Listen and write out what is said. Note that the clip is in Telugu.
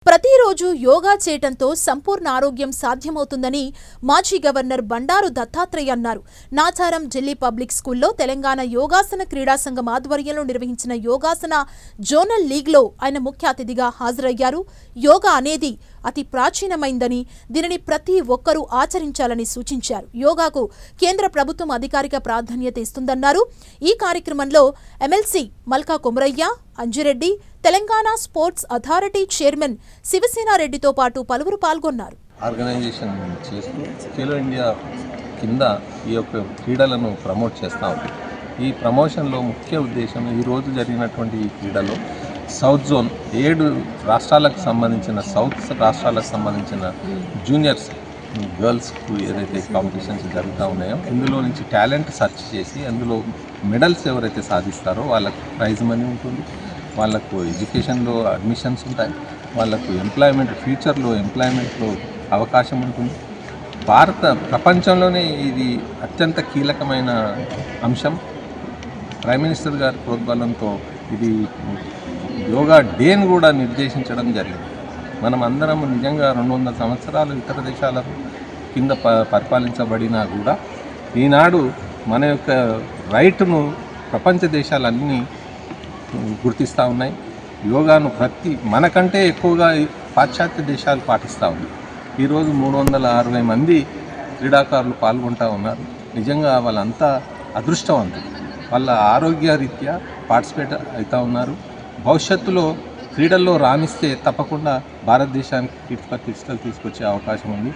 ప్రతిరోజు యోగా చేయటంతో సంపూర్ణ ఆరోగ్యం సాధ్యమవుతుందని మాజీ గవర్నర్ బండారు దత్తాత్రేయ అన్నారు. నాచారం ఢిల్లీ పబ్లిక్ స్కూల్లో తెలంగాణ యోగాసన క్రీడా సంఘం ఆధ్వర్యంలో నిర్వహించిన యోగాసన జోనల్ లీగ్లో ఆయన ముఖ్య అతిథిగా హాజరయ్యారు. యోగా అనేది అతి ప్రాచీనమైందని, దీనిని ప్రతి ఒక్కరూ ఆచరించాలని సూచించారు. యోగాకు కేంద్ర ప్రభుత్వం అధికారిక ప్రాధాన్యత ఇస్తుందన్నారు. ఈ కార్యక్రమంలో MLC Malka Komaraiah, Anjireddy, Telangana sports authority chairman శివసేనారెడ్డితో పాటు పలువురు పాల్గొన్నారు. ఆర్గనైజేషన్ చేస్తూ ఖేలో ఇండియా కింద ఈ యొక్క క్రీడలను ప్రమోట్ చేస్తూ ఉంది. ఈ ప్రమోషన్లో ముఖ్య ఉద్దేశం ఈరోజు జరిగినటువంటి ఈ క్రీడలో సౌత్ జోన్ 7 రాష్ట్రాలకు సంబంధించిన రాష్ట్రాలకు సంబంధించిన జూనియర్స్ గర్ల్స్కు ఏదైతే కాంపిటీషన్స్ జరుగుతూ ఉన్నాయో ఇందులో నుంచి టాలెంట్ సెర్చ్ చేసి అందులో మెడల్స్ ఎవరైతే సాధిస్తారో వాళ్ళకు ప్రైజ్ మనీ ఉంటుంది, వాళ్ళకు ఎడ్యుకేషన్లో అడ్మిషన్స్ ఉంటాయి, వాళ్ళకు ఫ్యూచర్లో ఎంప్లాయ్మెంట్లో అవకాశం ఉంటుంది. ప్రపంచంలోనే ఇది అత్యంత కీలకమైన అంశం. ప్రైమ్ మినిస్టర్ గారి ప్రోద్బలంతో ఇది యోగా డేను కూడా నిర్దేశించడం జరిగింది. మనం అందరం నిజంగా 200 సంవత్సరాలు ఇతర దేశాల కింద పరిపాలించబడినా కూడా ఈనాడు మన యొక్క రైట్ను ప్రపంచ దేశాలన్నీ గుర్తిస్తూ ఉన్నాయి. యోగాను మనకంటే ఎక్కువగా పాశ్చాత్య దేశాలు పాటిస్తూ ఉన్నాయి. ఈరోజు 360 మంది క్రీడాకారులు పాల్గొంటూ ఉన్నారు. నిజంగా వాళ్ళంతా అదృష్టవంతులు. వాళ్ళ ఆరోగ్య రీత్యా పార్టిసిపేట్ అవుతూ ఉన్నారు. భవిష్యత్తులో క్రీడల్లో రాణిస్తే తప్పకుండా భారతదేశానికి కీర్తి ప్రతిష్టలు తీసుకొచ్చే అవకాశం ఉంది.